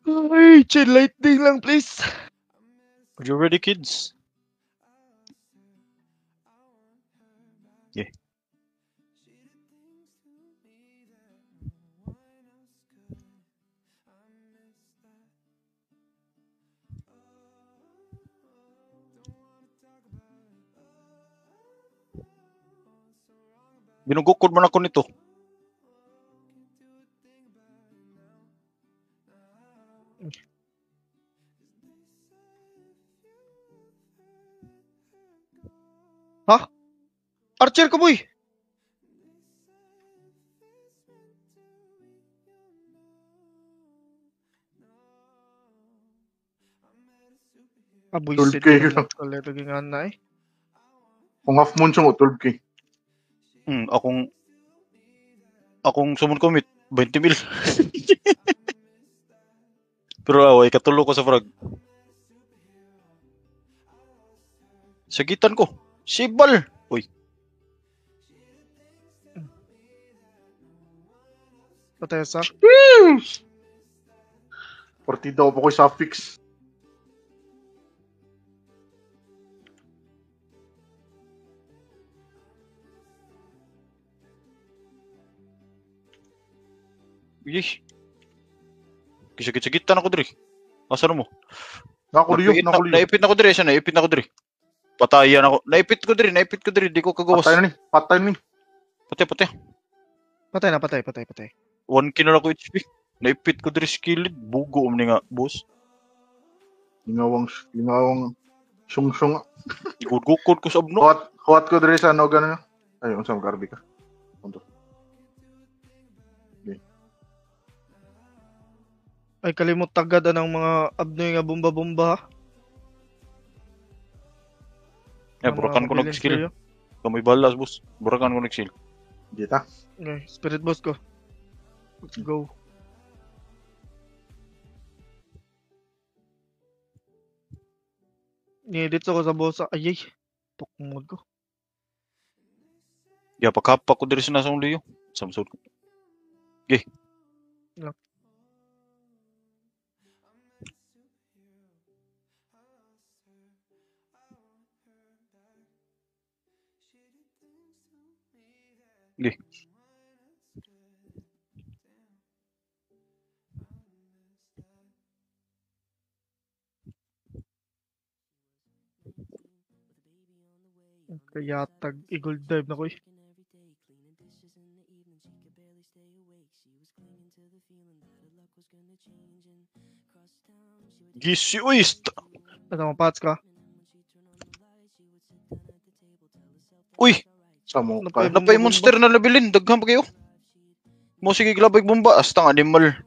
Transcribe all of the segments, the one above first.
Ay, chill lightning lang, please. Are you ready, kids? Yeah. Ginugukod man ako nito. Ha? Archer ko, boy! Aboy, 12K sit lang. mo kalit aging anay. Kung half moon siya mo, 12K. Akong sumun commit 20 mil. Pero away katulo ko sa frag. Sagitan ko. Sibal. Uy, Patay sa. 40 daw pa ko sa fix. yih. Kisagit-sagitan ako diri. Asa mo? Nakuliyo. Naipit na ko diri siya, naipit na ko diri. Patayan ako. Naipit ko diri, di ko kagawas. Patay na ni. Patay. Patay na. 1 kilo na ko HP. Naipit ko diri skilled. Bugo ni nga, boss. Lingawang syung-syung. Igud-gukod ko sa abno. Kuwat ko diri sa ano gano'n. Ay, unsa mo karbi ka. Punto. Ay, kalimot tagad ng mga abnoy nga bomba-bomba, ha? Burakan ko nag-skill. Kamay balas, boss. Burakan ko nag-skill. Dita. Okay, spirit boss ko. Let's go. Dito ko sa bossa. Ayay. Tukmod ko. Ya, pagkapa ko diri sa nasong liyo. Samsud ko. Okay. Yeah. Okay. Kaya tag-eagle dive na ko eh. Gisi, uy! Ano mo, pats ka? Uy! Samo Napay- ka. Napay monster na labilin. Daghan pa kayo. Mo sige glabay bomba. Astang animal.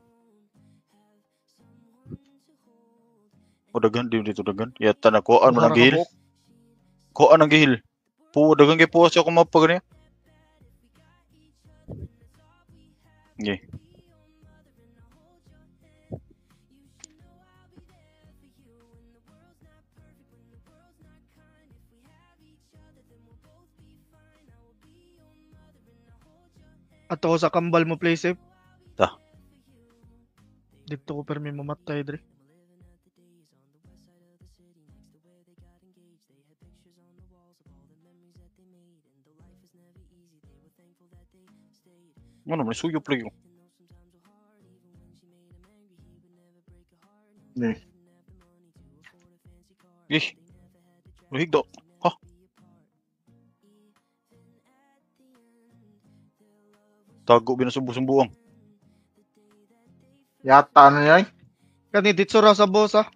O daghan din dito daghan. Yata na ko ano nang gihil. Ko anang gihil. Po daghan kay po sa ko mapag niya. Okay. Ato ko sa kambal mo play safe. Ta. Dito ko permi mamatay dre. Ano man suyo play ko. Ni. Luhig do. Ha? Tago binasumbu-sumbuang. Yata na niya. Kani dito ra sa boss, ha?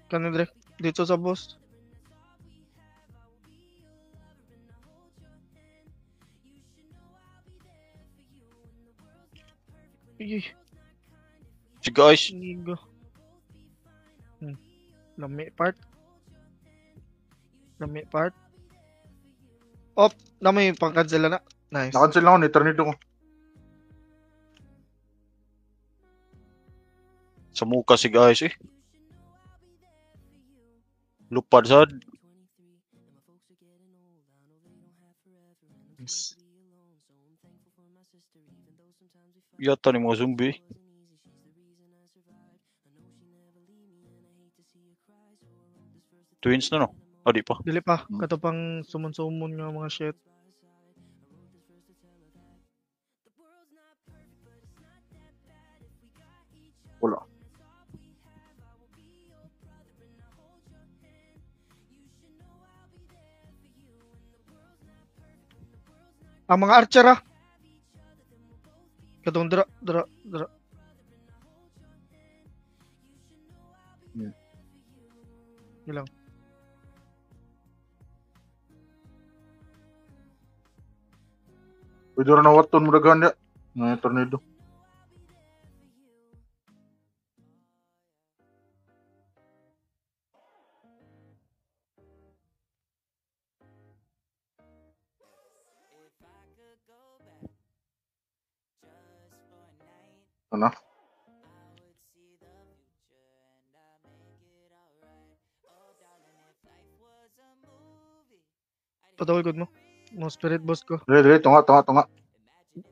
Kani dre. Dito sa boss. Ayay. Si guys. Nigo. Lami part. Op, na may pang-cancel na. Nice. Nakancel ako ni Eternity ko. Sa muka si guys eh. Lupad sad. Nice. Yata ni mga zombie. Twins na no? O di pa. Dili pa. Kato pang sumon-sumon nga mga shit. Wala. Ang mga archer ah. Katong dra. Hmm. Ilang. Pwede rin na waton mo daghan niya. Nga tornado. Ano? Patawal gud mo. Mo spirit boss ko. Dili, tunga.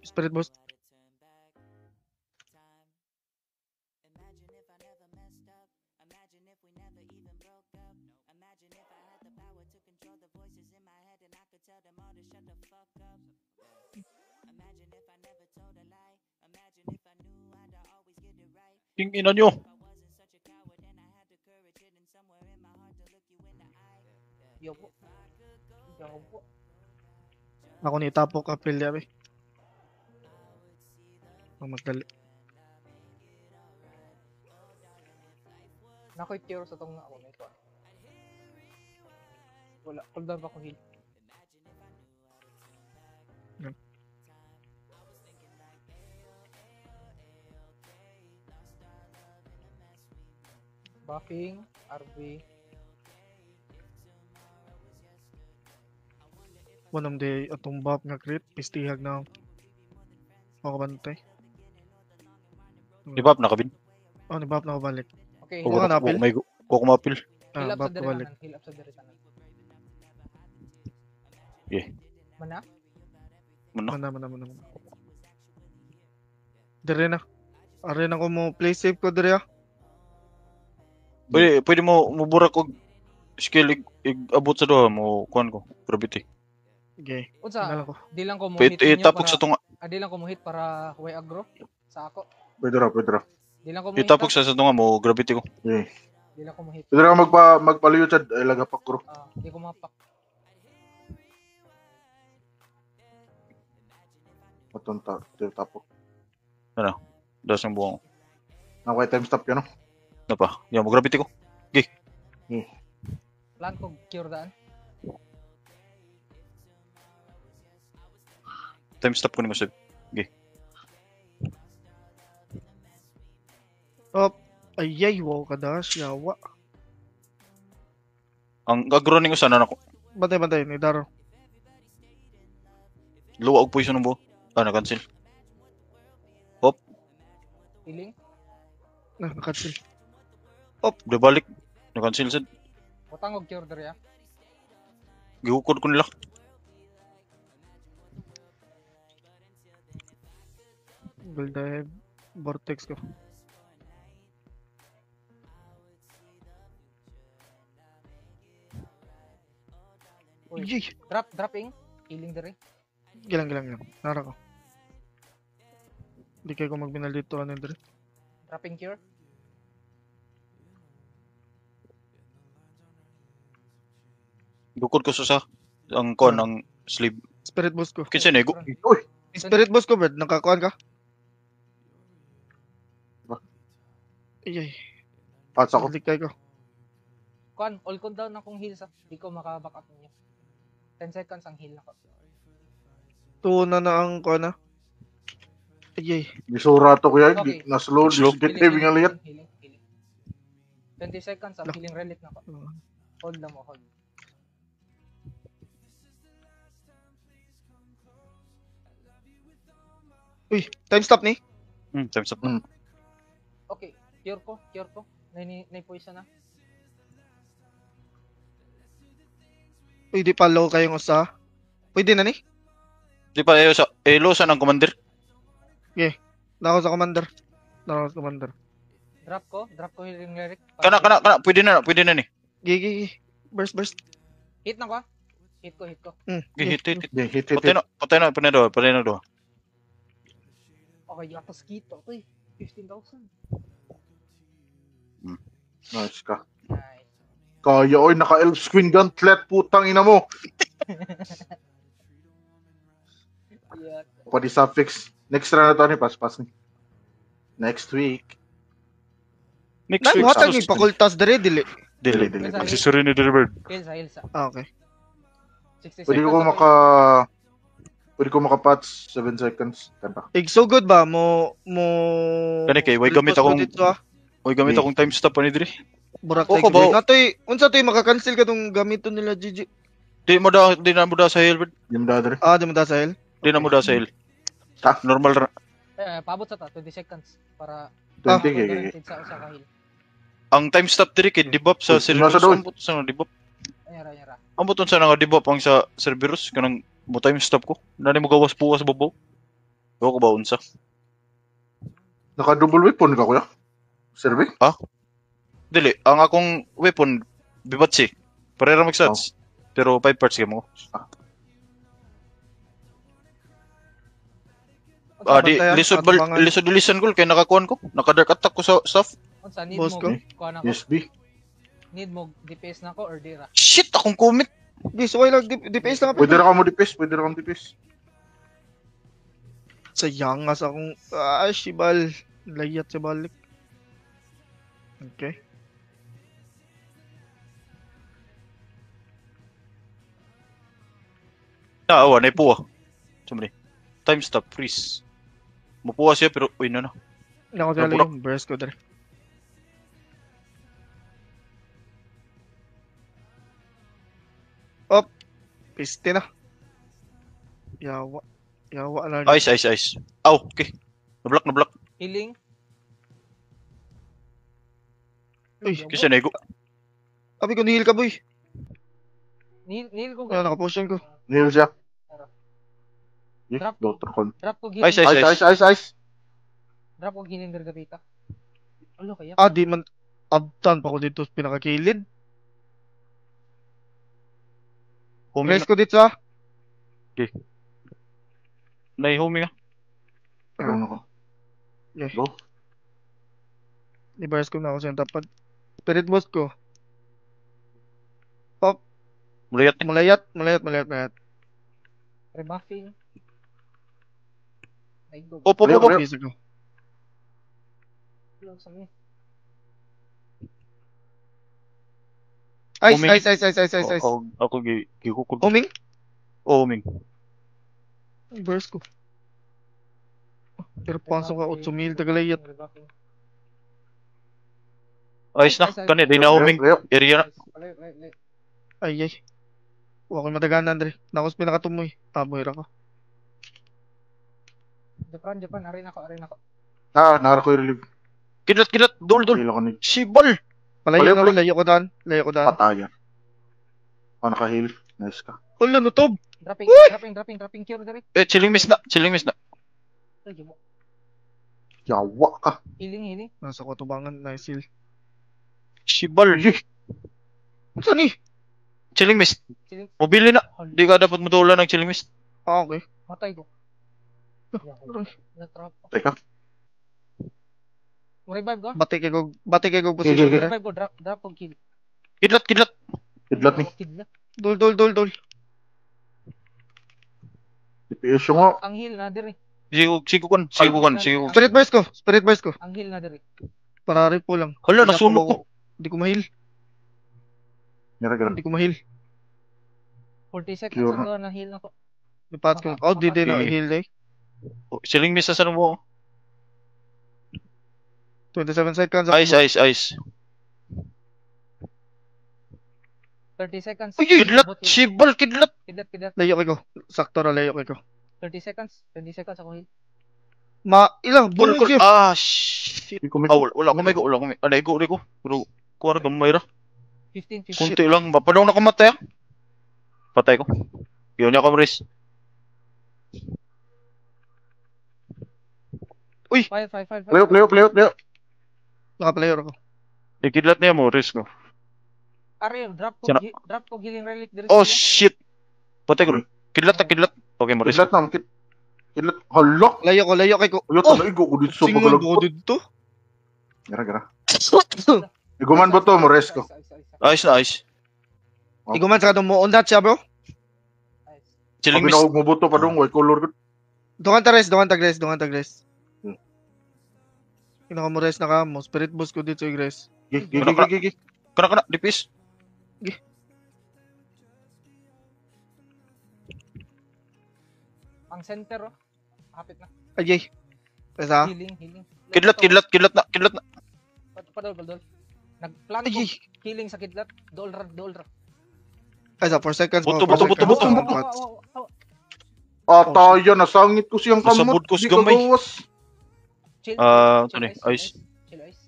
Spirit boss. King ina nyo. Yopo. Ako ni tapok apil ya be. Ang magdali. Nakoy cure sa tong ako nito. Wala, cooldown pa ko heal. Yeah. Buffing, RV. Wanam day atong buff nga crit. Pistihag na. Ako bantay. Di ba nakabin? Oh, ni buff na ako balik. Okay, Huwag ka na apil? May ko mapil. heal Ah, up sa buff ko balik. diretanan. Heal up sa diretanan. Yeah. Mana? Muna. Mana. Dire na. Are na ko mo play safe ko dire ah. Pwede mo muburak og skill abot sa duha mo kuan ko. Gravity. Okay. Unsa? Tingnan ko. Di lang ko mo hit ninyo Itapok para sa tunga. di lang ko mo hit para way aggro sa ako. Pwede ra. Di lang ko mo hit. Itapok sa tunga mo gravity ko. Yeah. Di lang ko mo hit. Pwede ra magpaliyo chad ay lagapak ko. Di ko mapak. Waton tapok. Das ang buong. Nakuha time stop yun, no? Na pa. Yan mo gravity ko. Plan ko cure daan. Time stop ko ni mo save. Op. Ayay, wow ka dash. Yawa. Ang agro ning usa na nako. Bantay. Ni Daro. Luwa og poison ng buo. Na-cancel. Healing. Nakatil. Di balik. Na-cancel sad. Butang og cure diri ah. Gihukod ko nila. Gold dive. Vortex ko. Uy. Yay! Dropping. Healing diri. Gilang. Nara ko. Di kayo ko magbinal dito ano dire. Dropping cure. Gihukod ko sa ang kuan ang sleeve. Spirit boss ko. Kinsa nego? Uy! Spirit boss ko, Brad. Nakakuan ka? Ba? Ayay. Patsa ko. Balik kayo ko. Kuan, all ko down akong heal sa. Di ko maka-back up niya. 10 seconds ang heal ako. Tuna na ang kuan na. Ayay. Gisura to kuya. Okay. Na-slow. Slow. Get heavy nga lihat. Healing. 20 seconds ang Lah. healing relic na ko. Hold lang mo, hold. Uy, time stop ni. Time stop na. Okay, cure ko. Nay poison na. Uy, di pa low kayong usa. Pwede na ni? Di pa elo sa ng commander. Nako sa commander. Drop ko healing relic. Kana pwede na ni. Gigi. Burst. Hit na ko. Hit ko. Okay, hit. Yeah, hit. Patay na do. Okay, yung atas kito. Uy, 15,000. Nice ka. Nice. Kaya, oy, naka-elf screen gauntlet, putang ina mo. Yeah. Pwede suffix. Next round na to ni pas ni. Next week. Next Nay week. mo tagi pakultas dere dili. Dili. Dili. Accessory ni delivered. Hilsa. Ah, okay. 60 Pwede seconds. ko maka-patch 7 seconds. Tempa. So good ba mo Kani kay, way gamit repost mo akong- dito, ah. Oy, gamit akong time stop pa ni Dre. Burak Oo, like ba? natoy unsa toy maka-cancel ka tong gamiton nila GG. Di na mo da sa hill, bro. Yung dadre. Ah, di mo da sahel. Di na mo da sa hill. Ta? Normal ra. Paabot sa ta 20 seconds para 20 kay. guaranteed sa usa ka heal. Ang time stop diri kay debuff sa Nasa Cerberus. doon. Ambot sa debuff. Anyara. Ambot sa nga debuff ang sa Cerberus kanang mo time stop ko. Nani mo gawas puwas babaw. Ko ba unsa? Naka-double weapon ka, kuya? Survey? Dili, ang akong weapon bibatsi. Parera mag-stats. Pero 5 parts ka mo. Di Bantayan, atubangan. lisod ko kay nakakuan ko. Naka-dark attack ko sa staff. Unsa need Boss mo ko? kuha na ko? USB? Need mo DPS na ko or dira? Shit, akong commit. Gis, okay lang DPS lang Pwede na ka mo dipis. Sayang nga sa akong shibal. Layat sa balik. Okay. Naawa, na ipuwa. Sumali. Time stop, freeze. Mupuwa siya pero, uy na. Nako dala Naburak. yung burst ko dere. Op. Piste na. Yawa lang. Ice. Aw, okay. Na-block. Healing. Uy, Kasi nego. Abi ko nihil ka boy. Nil ko. Ayan, nakapotion ko. Nil siya. Drop. Doctor Con. Drop ko Ice. healing. Ice. Drop ko healing gargapita. Alo kaya. Ah, di man. Abtan pa ko dito sa pinakakilid. Homing Rest ko dito ah. na. Homing na. Ano ko? Okay. Go. I-burst ko na ako sa tapad. Spirit boost ko. Mulayat. Malayat. Rebuffing. Ay go. Opo. Bisa ko. Alo sa mi. Ice. Ako gikukul. Homing? Homing. Burst ko. Pero pasok ka 8,000 tagalayat. Rebuffing. Ayos na. Kani, di na homing. Leo. Area na. Lay. Ay. Huwag ko mataganan, Andre. Nakos pinakatumoy. Tamoy ra ko. Japan. Arin ako. Nara ko i-relieve. Kidlat. Dol. Hila ko ni Sibal. Palayo Palayo, na, layo ko daan. Patayan. Naka-heal. Nice ka. Wala, nutob. Dropping cure dali. Chilling miss na. Ay, mo. Yawa ka. Healing. Nasa ko tubangan, nice heal. Sibal. Saan ni? Chilling miss. Chilling. Mobili na. Di ka dapat matulan ng chilling miss. Ah, okay. Matay ko. Aray. Na-trap. Teka. Revive ko. Bati kay ko position. Sige. Andre. Revive ko. Drop ko kill. Kidlat. Kidlat ni. Kidlat. Dol. DPS yung nga. Ang heal na diri. Sigukan. Spirit burst ko. Ang heal na diri. Parari po lang. Hala, Hindi nasunog ako- Hindi ko mahil. Nira. Hindi ko mahil. 40 seconds Cure. ago na heal na ko. Lipat ko. Oh, di na Okay. heal eh. Chilling miss na sa mo. 27 seconds. Ice. 30 seconds. Uy, kidlat. Bot heal. Sibal, kidlat. Kidlat. Layo ko. Sakto ra layo ko. 30 seconds. 20 seconds ako heal. Ilang bulog Bulkol. siya. Shit. Hindi ko may... Wala ko may go. Ego. Pero, kuwara gamay ra. 15. Kunti lang. Mapadaw na kamatay. Patay ko. Yun niya ko, Maris. 5. Leo. Nakaplayer ako. Ikidlat niya mo, Maris ko. Ari, drop ko, Sino? drop ko healing relic diri. Oh shit. Patay ko. Kidlat na kidlat. Okay mo res. Kidlat na, kidlat. Hala! Layo kay ko. Uyo, talaigo ko dito sa Singon ko pagkalagpot. dito. Gara. Iguman ba to, Mores ko? Ayos na ayos. Iguman sa kadong mo undat siya bro. Chilling Pag mist. binawag mo buto pa dong, white color ko. Dungan ta Grace. Hmm. Kinaka mo rest na ka mo. Spirit boost ko dito yung Grace. Gigi. Kana dipis. Ang center, oh. Hapit na. Ajay. Pesa. Healing. Kidlat na. Padol. Nagplan ko Ajay. healing sa kidlat. Dool ra. Ay sa 4 seconds. Buto, mo, 4 buto, seconds, buto. mo, Pats. Tayo, nasangit ko siyang kamot. Nasabot ko si Di gamay. kagawas. Chill. Ito ni, ayos. Chill ice.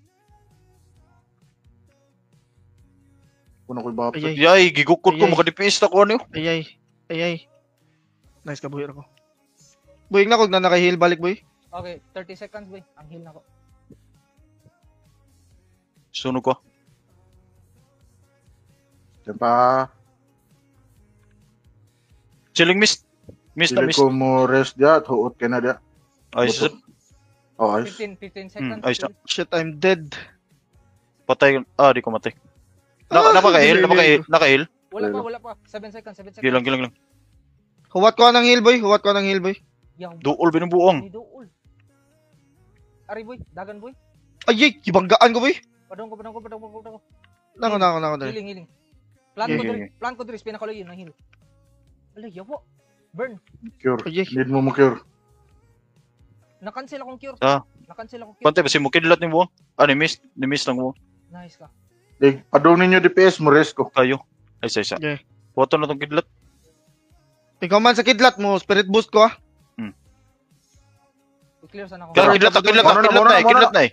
Kung ako'y bapet. Ajay. Yay, gigukot ko Ayay. makadipis na ko ano. Ayay. Nice ka buhir ko. Buhig na kog na naka-heal balik boy. Okay, 30 seconds, boy. Ang heal na ko. Sunog ko. Diyan pa. Chilling mist. Mist na Pili mist. ko mo rest dia at huot ka na dia. Ayos. Buto. Oh, ayos. 15 seconds. ayos na. boy. Shit, I'm dead. Patay. Di ko matay. Ah, Nakahil. Wala pa. 7 seconds. Gilang. Huwat ko ng heal boy. Yaw. Duol binubuong. Ni dool. Ari, boy. Dagan, boy. Ayay, ibanggaan ko boy. Padong ko. Nako dali. Healing. Yeah. Plan ko diri. Pinakaloy yun. Ang heal. Ala, yawa. Burn. Cure. Ayay. Need mo cure. Nakancel akong cure. Pantay ba si mo kidlat ni buong? Ni mist lang buong. Nice ka. Padong ninyo DPS mo rest ko. Kayo. Ay sa. Okay. Photo na tong kidlat. Ikaw man sa kidlat mo, spirit boost ko ah. I-clear sana ako. Kidlat na eh.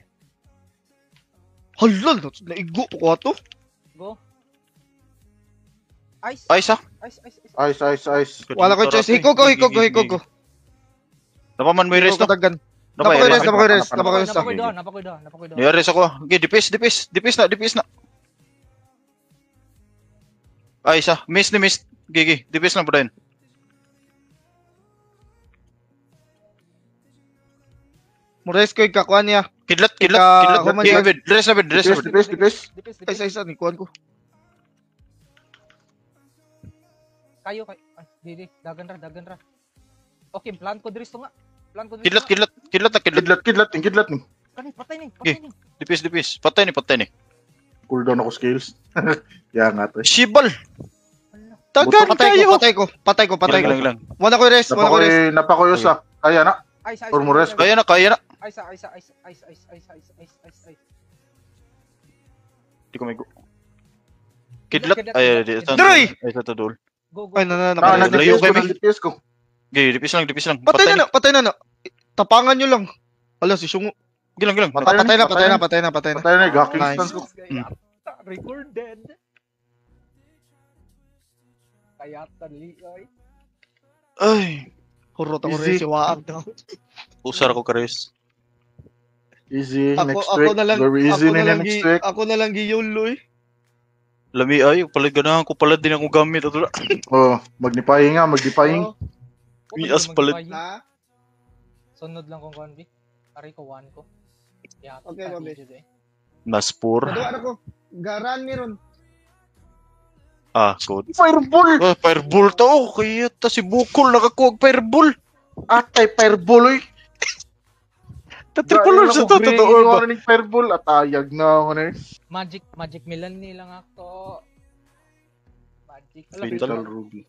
Halal, naigo ko ato. Go. Ice. Ayos ah. Ice. Wala ko choice. Hikog ko. Napaman mo yung rest no? Dagan. Napay rest. Napakoy rest. Napakoy doon. Ni-rest ako. Okay, dipis na. Ayos ah. Mist. Gigi, dipis na po rin. Mo rest ko ikakuan niya. Kidlat. human Gigi, yan. bed. Rest na bed. DPS. Ay sa ni kuan ko. Kayo. Ay, didi. Dagan ra. Okay, plan ko diri to nga. Kidlat. Kani, patay ni. Dipis. Patay ni. Cooldown ako skills. Kaya nga to. Shibal. Tagan Patay kayo. Patay ko. Lang. Wala ko rest. Napakoyos ah. Kaya na. Ice. Or mo rest. Kaya na. Ice. Di ko may go. Kidlat. Ay, ito. Droy! Ay, ito dul. Go. Ay Ah, na. Layo nag-DPS ko, kami. nag-DPS ko. Gigi, dipis lang. Patay na. Tapangan nyo lang. Ala si Sungo. Gilang. Patay Patay na. Patay na, hacking Nice. stance ko. Recorded. Kaya tali ay. Ay. Hurot ako Easy. rin si Waag na. Usar ako kares. Easy, next Ako week. na lang. Very easy na next week. Ako na lang giyulo eh. Lami ay, pala ganahan ko pala din akong gamit. Ito na. Oh, magnipaying. Oh, Bias pala. ha? Sunod lang kung konbi. Ari ko 1 ko. Yeah, Okay, Bobby. Naspur. Naduwa na ko. Garan meron. Good. Fireball! Fireball to. Kaya ta si Bukol nakakuha og fireball. Atay fireball, oy! Tatripulo sa to. Totoo ba? Ano fireball? Atayag na ako na eh. Magic Milan nilang ako. Magic. Spiritual Ruby.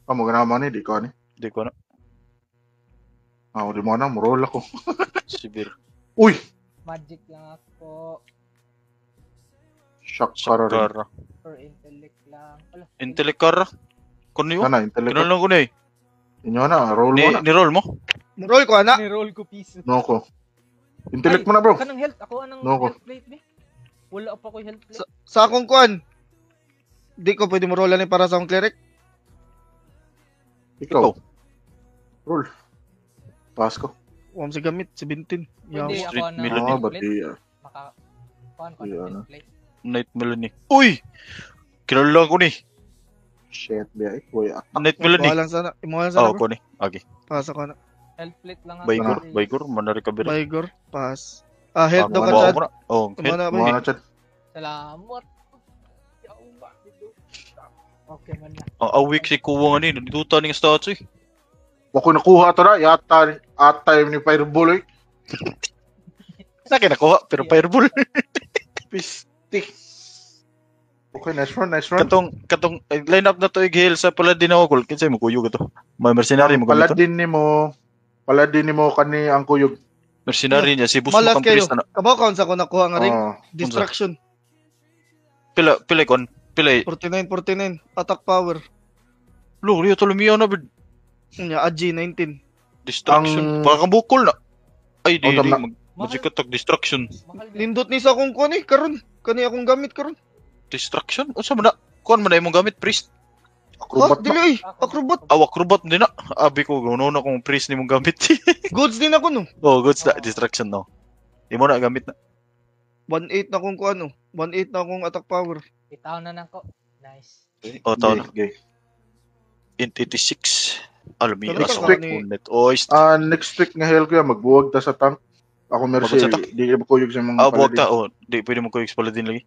Mo ganaman eh, di ko ni. Di ko na. Di mo na, murol ako. Sibir. Uy! Magic lang ako. Shock ka rin. Kara. For intellect lang. Ala. Intellect kara. Kuno yun? Sana, intellect. Kinalang ko na eh. Inyo na, roll mo na. Ni-roll mo? Roll ko ana. Ni-roll ko piece. No ko. Intellect mo na, bro. Kanang health. Ako anang No, ko. health plate, be. Wala pa ko health plate. Sa akong kuan. Di ko pwede mo rollan ni para sa akong cleric. Ikaw. Roll. Pass ko. Wam si gamit 17. Pwede Yaw. ako Street na Milan Ah, health ba't plate. di, Maka... Kuhan ko Di, ng ano. health plate. Night Melanie. Uy! Kinala ko ni. Shit, biya. Uy, Night Melanie. Imuha lang sana. Imuha lang sana, Oh, bro. ko ni. Okay. Pass ako na. Health plate lang ako. Baygor, mana-recover. Baygor. Pass. Health daw ka, Bawa Chad. mo na. Oh, Imuha na, Mga boy. na, Chad. Salamat. Yaw ba dito? Okay man na. Ang awik si Kuwa nga ni. Nandituta ning stats eh. Ako nakuha to na. Yata, at time ni Fireball eh. Sa akin nakuha, pero fireball. Pistik. Okay, nice run, nice run. Katong line up na to i-heal sa Paladin ako. Kinsay mo kuyog ito. May mercenary mo gamito. Paladin ni mo kani ang kuyog. Mercenary niya. Si Bus mo Malas kang kayo. priest na. Kabaw counts ako nakuha nga ring. Oh, Distraction. Pila kon. Pila. 49. Attack power. Lo, riyo to lumiyaw na. Bid. Nya, AG 19. Distraction. Ang- Baka kang bukol na. Ay, di. Oh, tama. Magikatak distraction. Mahal din. Nindot ni sa akong kuan karon. Kani akong gamit karon. Distraction? O sa na? Kuan mo na imong gamit, priest? acrobat ba? Dili. Acrobat. Awak robot din na. Abi ko, gano'n na kung priest ni mong gamit. Goods din ako no. Oh, goods na. Oo. Distraction no. Di mo na gamit na. 1-8 na akong kuan no. 1-8 na akong attack power. Itaw na nako. Nice. O, tao na. Okay. Int 86. Alam mo yun. Talaga Asa ka ko ni- net. O, Next week nga hell ko yan, magbuwag ta sa tank. Ako mercy, Magbuwag sa tank? di ka makuyog sa mga ah, buwag paladin. ta. O, di pwede mo ko explode din lagi.